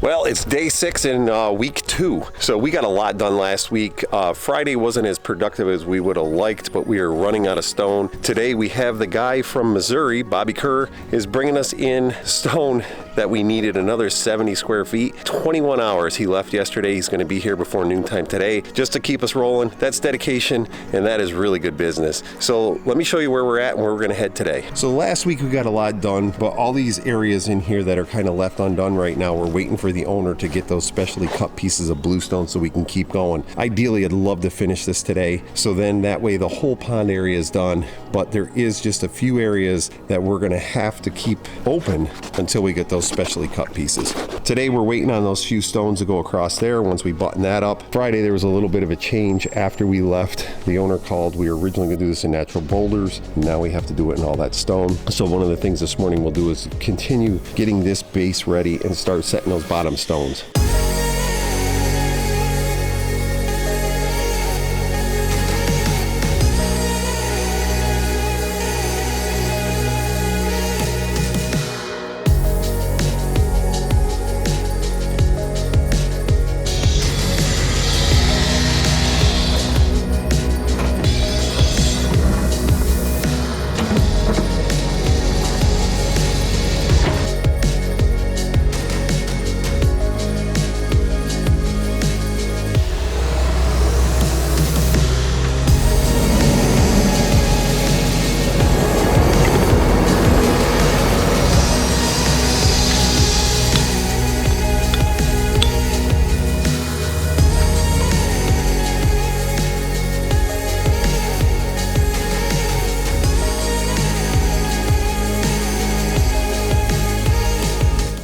Well, it's day 6 in week 2. So we got a lot done last week. Friday wasn't as productive as we would have liked, but we are running out of stone. Today we have the guy from Missouri, Bobby Kerr, is bringing us in stone that we needed another 70 square feet. 21 hours he left yesterday. He's going to be here before noontime today just to keep us rolling. That's dedication, and that is really good business. So let me show you where we're at and where we're going to head today. So last week we got a lot done, but all these areas in here that are kind of left undone right now, we're waiting for the owner to get those specially cut pieces of bluestone so we can keep going. Ideally, I'd love to finish this today, so then that way the whole pond area is done, but there is just a few areas that we're going to have to keep open until we get those specially cut pieces. Today we're waiting on those few stones to go across there. Once we button that up, Friday there was a little bit of a change after we left. The owner called. We were originally going to do this in natural boulders. Now we have to do it in all that stone. So one of the things this morning we'll do is continue getting this base ready and start setting those bottom stones.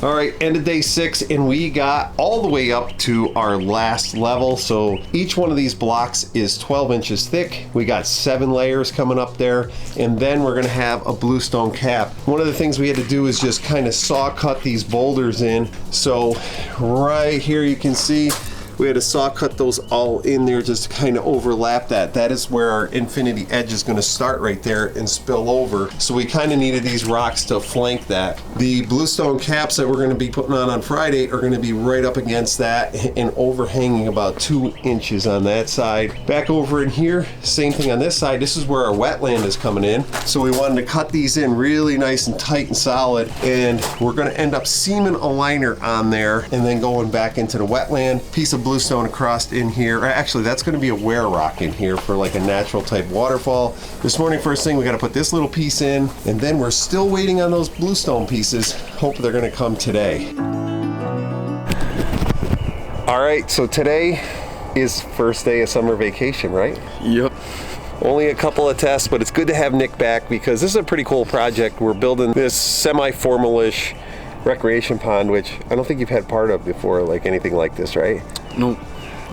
All right, end of day 6, and we got all the way up to our last level. So each one of these blocks is 12 inches thick. We got 7 layers coming up there, and then we're gonna have a bluestone cap. One of the things we had to do is just kind of saw cut these boulders in. So right here you can see we had to saw cut those all in there just to kind of overlap that. That is where our infinity edge is going to start right there and spill over. So we kind of needed these rocks to flank that. The bluestone caps that we're going to be putting on Friday are going to be right up against that and overhanging about 2 inches on that side. Back over in here, same thing on this side. This is where our wetland is coming in. So we wanted to cut these in really nice and tight and solid, and we're going to end up seaming a liner on there and then going back into the wetland. Piece of bluestone across in here. Actually, that's going to be a wear rock in here for like a natural type waterfall. This morning, first thing, we got to put this little piece in, and then we're still waiting on those bluestone pieces. Hope they're going to come today. All right, so today is first day of summer vacation, right? Yep. Only a couple of tests, but it's good to have Nick back because this is a pretty cool project. We're building this semi-formal-ish recreation pond, which I don't think you've had part of before, like anything like this, right? Nope.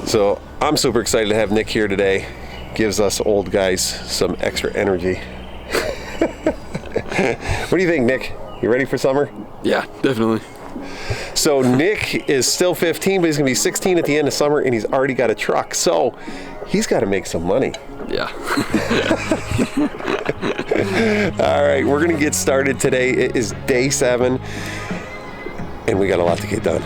So I'm super excited to have Nick here today. Gives us old guys some extra energy. What do you think, Nick? You ready for summer? Yeah, definitely. So Nick is still 15, but he's gonna be 16 at the end of summer, and he's already got a truck. So he's got to make some money. Yeah. All right, we're gonna get started today. It is day 7, and we got a lot to get done.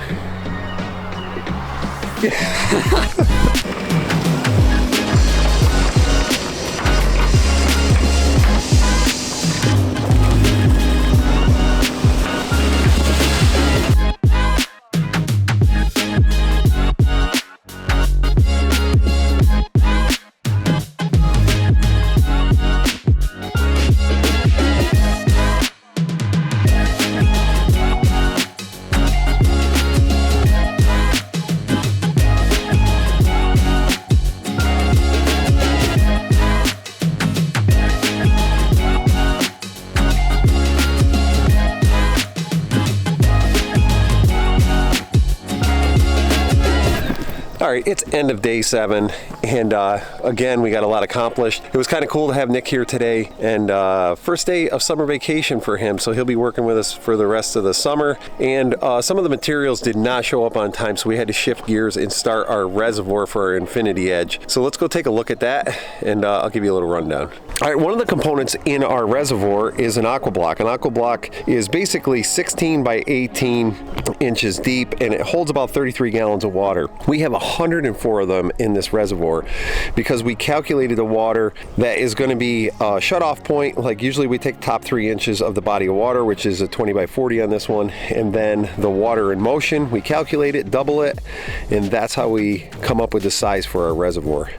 All right, it's end of day 7, and again, we got a lot accomplished. It was kind of cool to have Nick here today, and first day of summer vacation for him, so he'll be working with us for the rest of the summer. And some of the materials did not show up on time, so we had to shift gears and start our reservoir for our Infinity Edge. So let's go take a look at that, and I'll give you a little rundown. All right, one of the components in our reservoir is an aqua block. An aqua block is basically 16 by 18 inches deep, and it holds about 33 gallons of water. We have 104 of them in this reservoir because we calculated the water that is going to be a shut-off point. Like usually we take top 3 inches of the body of water, which is a 20 by 40 on this one, and then the water in motion, we calculate it, double it, and that's how we come up with the size for our reservoir.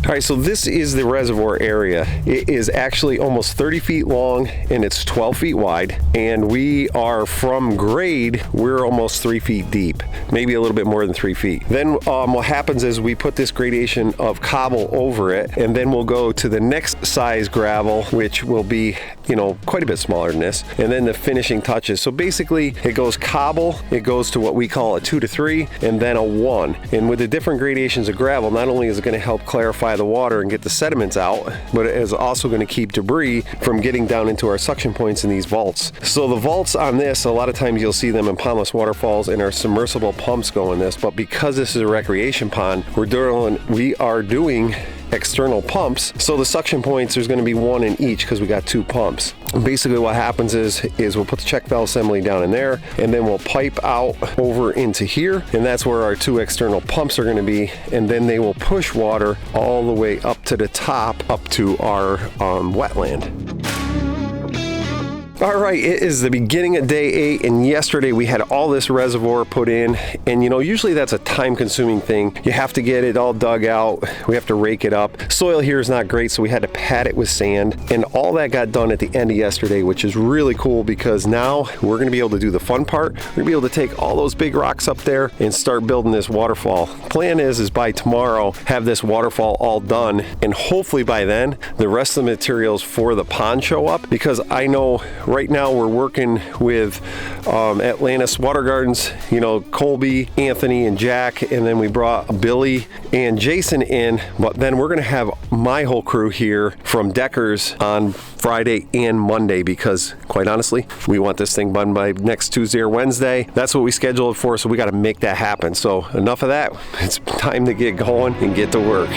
All right, so this is the reservoir area. It is actually almost 30 feet long and it's 12 feet wide, and we are from grade, we're almost 3 feet deep, maybe a little bit more than 3 feet. Then what happens is we put this gradation of cobble over it, and then we'll go to the next size gravel, which will be, you know, quite a bit smaller than this, and then the finishing touches. So basically it goes cobble, it goes to what we call a 2 to 3, and then a 1. And with the different gradations of gravel, not only is it going to help clarify the water and get the sediments out, but it is also going to keep debris from getting down into our suction points in these vaults. So the vaults on this, a lot of times you'll see them in pondless waterfalls, and our submersible pumps go in this, but because this is a recreation pond, we are doing external pumps. So the suction points, there's going to be 1 in each because we got 2 pumps. And basically what happens is we'll put the check valve assembly down in there, and then we'll pipe out over into here, and that's where our 2 external pumps are going to be, and then they will push water all the way up to the top, up to our wetland. All right, it is the beginning of day 8, and yesterday we had all this reservoir put in, and you know, usually that's a time-consuming thing. You have to get it all dug out, we have to rake it up. Soil here is not great, so we had to pad it with sand, and all that got done at the end of yesterday, which is really cool because now we're gonna be able to do the fun part. We're gonna be able to take all those big rocks up there and start building this waterfall. Plan is by tomorrow, have this waterfall all done, and hopefully by then, the rest of the materials for the pond show up, because I know right now we're working with Atlantis Watergardens, you know, Colby, Anthony, and Jack, and then we brought Billy and Jason in, but then we're gonna have my whole crew here from Deckers on Friday and Monday, because quite honestly, we want this thing done by next Tuesday or Wednesday. That's what we scheduled it for, so we got to make that happen. So enough of that, it's time to get going and get to work.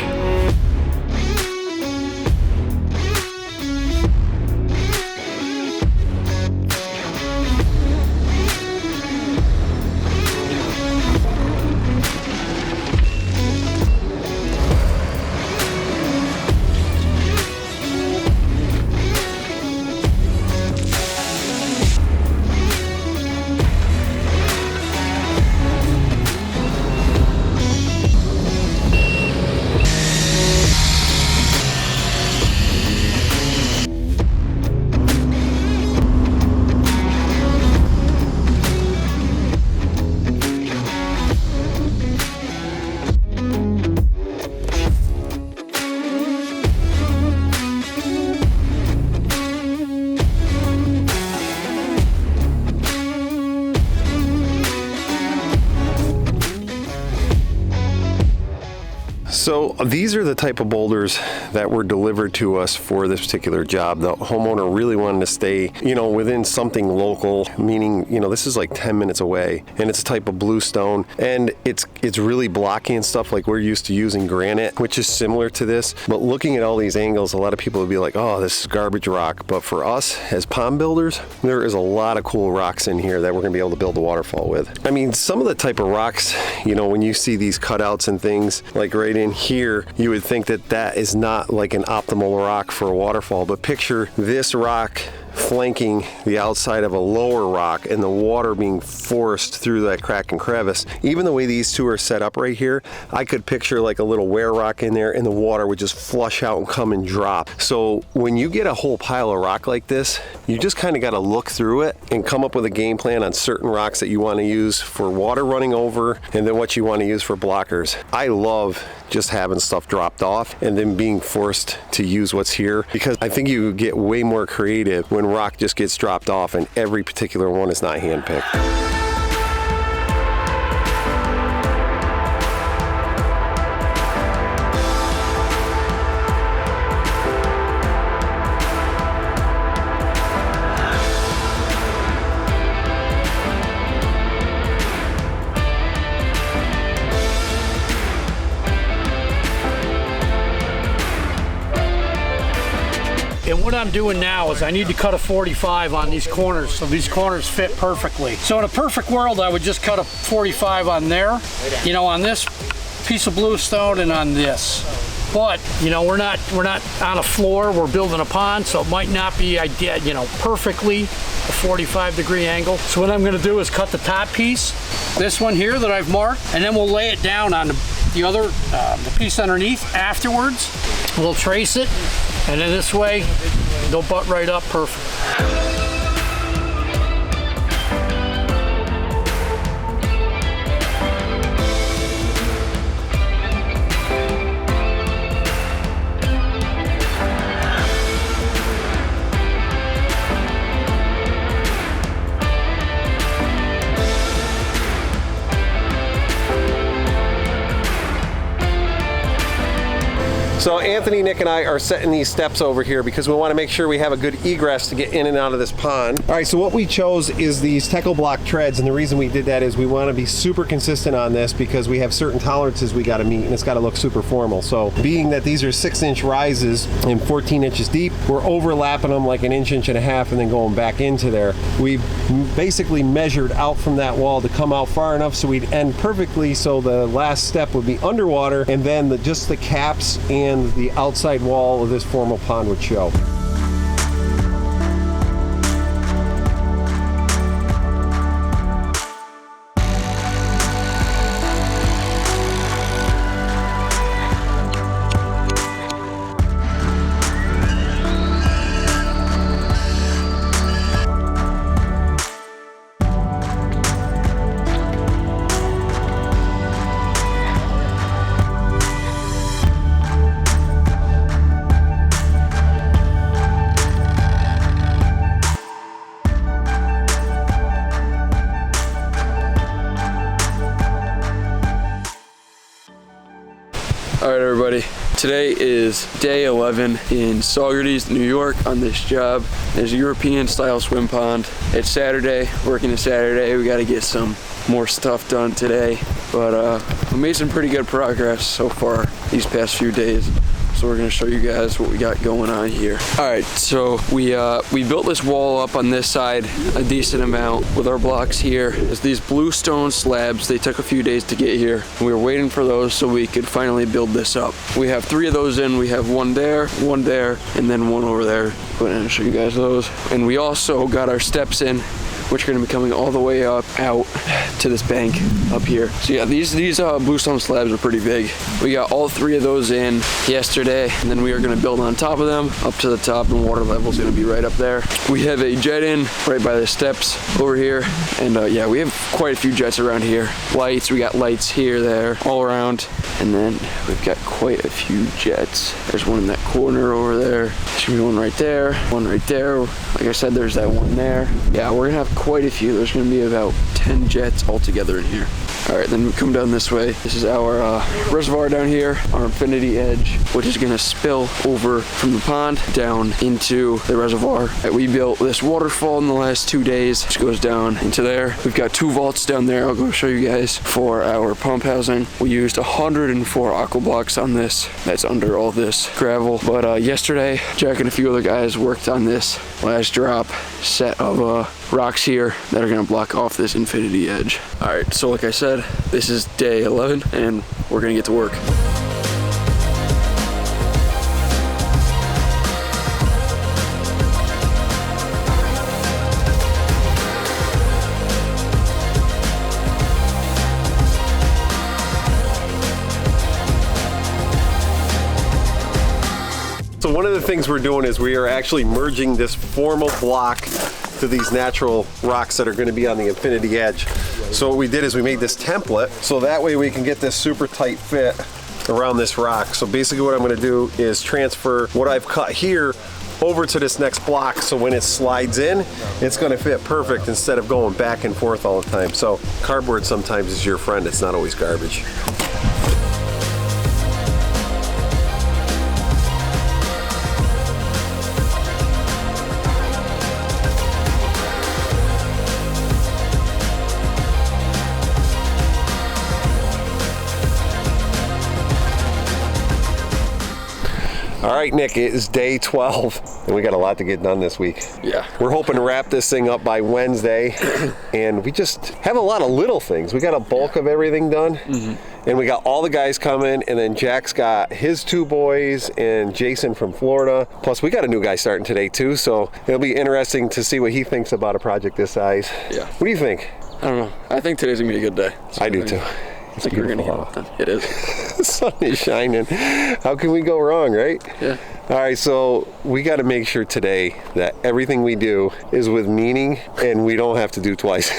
So these are the type of boulders that were delivered to us for this particular job. The homeowner really wanted to stay, you know, within something local, meaning, you know, this is like 10 minutes away, and it's a type of bluestone, and it's really blocky and stuff. Like we're used to using granite, which is similar to this, but looking at all these angles, a lot of people would be like, oh, this is garbage rock. But for us as pond builders, there is a lot of cool rocks in here that we're gonna be able to build a waterfall with. I mean, some of the type of rocks, you know, when you see these cutouts and things, like right in here, you would think that that is not like an optimal rock for a waterfall, but picture this rock flanking the outside of a lower rock and the water being forced through that crack and crevice. Even the way these two are set up right here, I could picture like a little wear rock in there and the water would just flush out and come and drop. So when you get a whole pile of rock like this, you just kind of got to look through it and come up with a game plan on certain rocks that you want to use for water running over and then what you want to use for blockers. I love just having stuff dropped off and then being forced to use what's here, because I think you get way more creative when rock just gets dropped off and every particular one is not handpicked. I'm doing now is I need to cut a 45 on these corners so these corners fit perfectly. So in a perfect world, I would just cut a 45 on there, you know, on this piece of bluestone and on this. But, you know, we're not on a floor, we're building a pond, so it might not be, you know, perfectly a 45-degree angle. So what I'm gonna do is cut the top piece, this one here that I've marked, and then we'll lay it down on the other, the piece underneath afterwards. We'll trace it, and then this way, they'll butt right up perfect. So Anthony, Nick, and I are setting these steps over here because we want to make sure we have a good egress to get in and out of this pond. All right, so what we chose is these Techo block treads, and the reason we did that is we want to be super consistent on this because we have certain tolerances we got to meet, and it's got to look super formal. So being that these are 6-inch rises and 14 inches deep, we're overlapping them like an inch, inch and a half, and then going back into there. We basically measured out from that wall to come out far enough so we'd end perfectly, so the last step would be underwater, and then just the caps and the outside wall of this formal pond would show. All right, everybody. Today is day 11 in Saugerties, New York on this job. There's a European style swim pond. It's Saturday, working a Saturday. We got to get some more stuff done today, but we made some pretty good progress so far these past few days. So we're gonna show you guys what we got going on here. All right, so we built this wall up on this side a decent amount with our blocks here. There's these bluestone slabs. They took a few days to get here. We were waiting for those so we could finally build this up. We have 3 of those in. We have one there, and then one over there. Go ahead and show you guys those. And we also got our steps in, which are going to be coming all the way up out to this bank up here. So yeah, these bluestone slabs are pretty big. We got all 3 of those in yesterday, and then we are going to build on top of them up to the top, and water level is going to be right up there. We have a jet in right by the steps over here, and yeah, we have quite a few jets around here. Lights, we got lights here, there, all around, and then we've got quite a few jets. There's one in that corner over there. There's gonna be one right there, one right there. Like I said, there's that one there. Yeah, we're gonna have quite a few. There's gonna be about 10 jets altogether in here. All right, then we come down this way. This is our reservoir down here, our infinity edge, which is gonna spill over from the pond down into the reservoir. We built this waterfall in the last 2 days, which goes down into there. We've got 2 vaults down there. I'll go show you guys for our pump housing. We used 104 aqua blocks on this. That's under all this gravel. But yesterday, Jack and a few other guys worked on this last drop set of rocks here that are gonna block off this infinity edge. All right, so like I said, this is day 11 and we're gonna get to work. So one of the things we're doing is we are actually merging this formal block to these natural rocks that are going to be on the infinity edge. So what we did is we made this template so that way we can get this super tight fit around this rock. So basically what I'm going to do is transfer what I've cut here over to this next block, so when it slides in, it's going to fit perfect instead of going back and forth all the time. So cardboard sometimes is your friend, it's not always garbage. All right, Nick, it is day 12, and we got a lot to get done this week. Yeah. We're hoping to wrap this thing up by Wednesday, and we just have a lot of little things. We got a bulk of everything done, and we got all the guys coming, and then Jack's got his 2 boys, and Jason from Florida. Plus, we got a new guy starting today, too, so it'll be interesting to see what he thinks about a project this size. Yeah. What do you think? I don't know. I think today's gonna be a good day. I do, too. I think we're gonna get it done. It is. The sun is shining. How can we go wrong, right? Yeah. All right, so we got to make sure today that everything we do is with meaning and we don't have to do twice.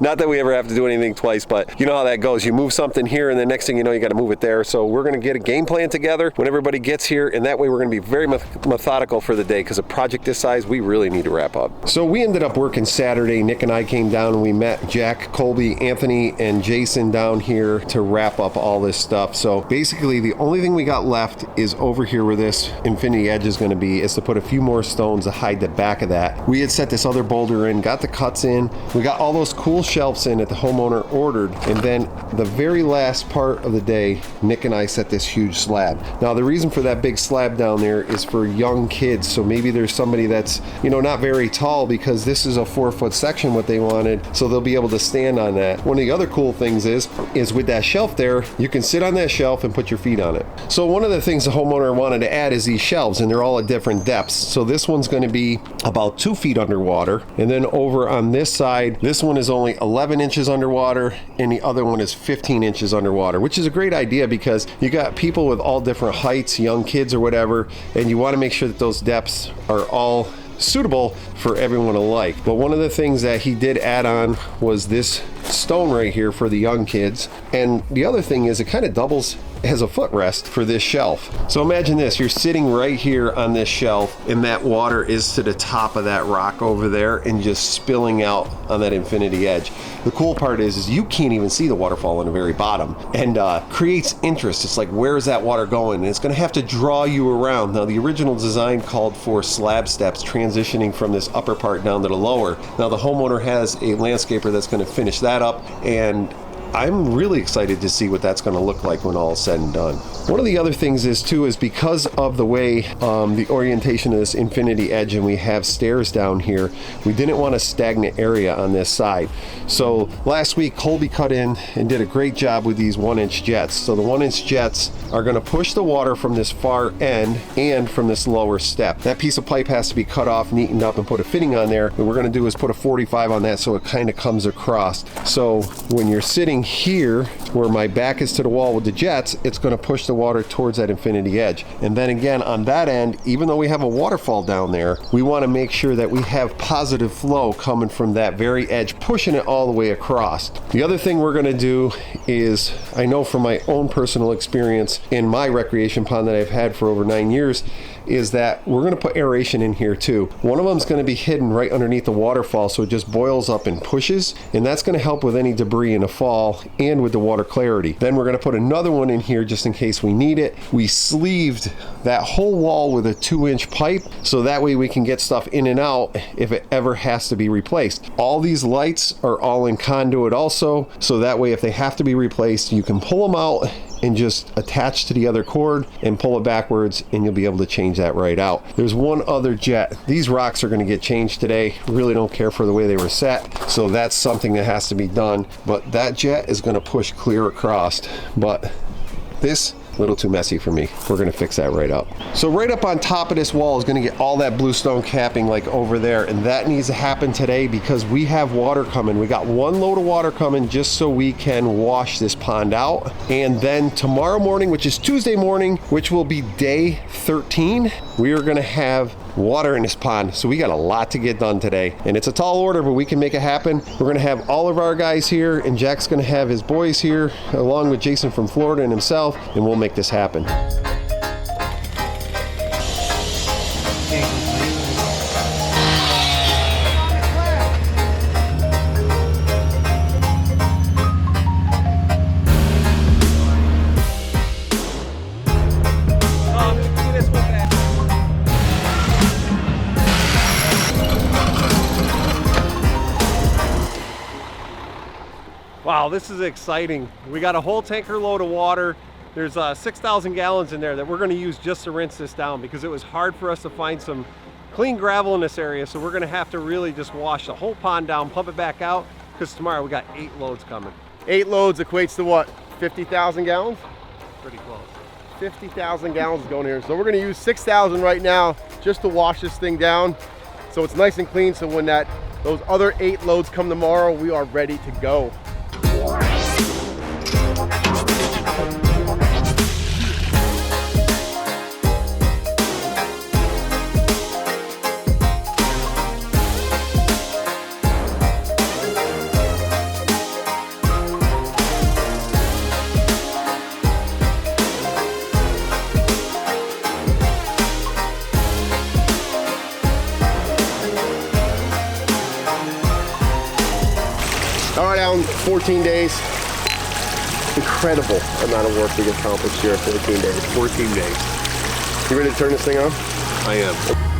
Not that we ever have to do anything twice, but you know how that goes. You move something here and the next thing you know, you got to move it there. So we're going to get a game plan together when everybody gets here, and that way we're going to be very methodical for the day, because a project this size, we really need to wrap up. So we ended up working Saturday. Nick and I came down and we met Jack, Colby, Anthony, and Jason down here to wrap up all this stuff. So basically the only thing we got left is over here where this infinity edge is going to be, is to put a few more stones to hide the back of that. We had set this other boulder in, got the cuts in, we got all those cool shelves in that the homeowner ordered, and then the very last part of the day, Nick and I set this huge slab. Now the reason for that big slab down there is for young kids, so maybe there's somebody that's, you know, not very tall, because this is a 4-foot section what they wanted, so they'll be able to stand on that. One of the other cool things is with that shelf there, you can sit on that shelf and put your feet on it. So one of the things the homeowner wanted to add is these shelves, and they're all at different depths. So this one's going to be about 2 feet underwater, and then over on this side, this one is only 11 inches underwater, and the other one is 15 inches underwater, which is a great idea because you got people with all different heights, young kids or whatever, and you want to make sure that those depths are all suitable for everyone alike. But one of the things that he did add on was this stone right here for the young kids, and the other thing is it kind of doubles as a footrest for this shelf. So imagine this, you're sitting right here on this shelf, and that water is to the top of that rock over there and just spilling out on that infinity edge. The cool part is you can't even see the waterfall on the very bottom, and creates interest. It's like, where is that water going? And it's going to have to draw you around. Now the original design called for slab steps transitioning from this upper part down to the lower. Now the homeowner has a landscaper that's going to finish that up, and I'm really excited to see what that's going to look like when all is said and done. One of the other things is because of the way the orientation of this infinity edge, and we have stairs down here, we didn't want a stagnant area on this side. So last week Colby cut in and did a great job with these 1-inch jets. So the 1-inch jets are going to push the water from this far end and from this lower step. That piece of pipe has to be cut off, neatened up, and put a fitting on there. What we're going to do is put a 45 on that so it kind of comes across. So when you're sitting here where my back is to the wall with the jets, it's going to push the water towards that infinity edge. And then again on that end, even though we have a waterfall down there, we want to make sure that we have positive flow coming from that very edge, pushing it all the way across. The other thing we're going to do is, I know from my own personal experience in my recreation pond that I've had for over 9 years, is that we're going to put aeration in here too. One of them is going to be hidden right underneath the waterfall, so it just boils up and pushes, and that's going to help with any debris in a fall and with the water clarity. Then we're going to put another one in here just in case we need it. We sleeved that whole wall with a 2-inch pipe, so that way we can get stuff in and out if it ever has to be replaced. All these lights are all in conduit also, so that way if they have to be replaced, you can pull them out and just attach to the other cord and pull it backwards, and you'll be able to change that right out. There's one other jet. These rocks are going to get changed today. Really don't care for the way they were set, so that's something that has to be done. But that jet is going to push clear across. But this, a little too messy for me. We're going to fix that right up. So right up on top of this wall is going to get all that bluestone capping like over there, and that needs to happen today because we have water coming. We got 1 load of water coming just so we can wash this pond out. And then tomorrow morning, which is Tuesday morning, which will be day 13, we are going to have water in this pond. So we got a lot to get done today, and it's a tall order, but we can make it happen. We're going to have all of our guys here, and Jack's going to have his boys here along with Jason from Florida and himself, and we'll make this happen. Wow, this is exciting. We got a whole tanker load of water There's 6,000 gallons in there that we're going to use just to rinse this down because it was hard for us to find some clean gravel in this area. So we're going to have to really just wash the whole pond down, pump it back out, because tomorrow we got 8 loads coming. 8 loads equates to what? 50,000 gallons? Pretty close. 50,000 gallons is going here. So we're going to use 6,000 right now just to wash this thing down so it's nice and clean, so when those other 8 loads come tomorrow, we are ready to go. All right, Alan, 14 days. Incredible amount of work we accomplished here in 14 days. 14 days. You ready to turn this thing on? I am.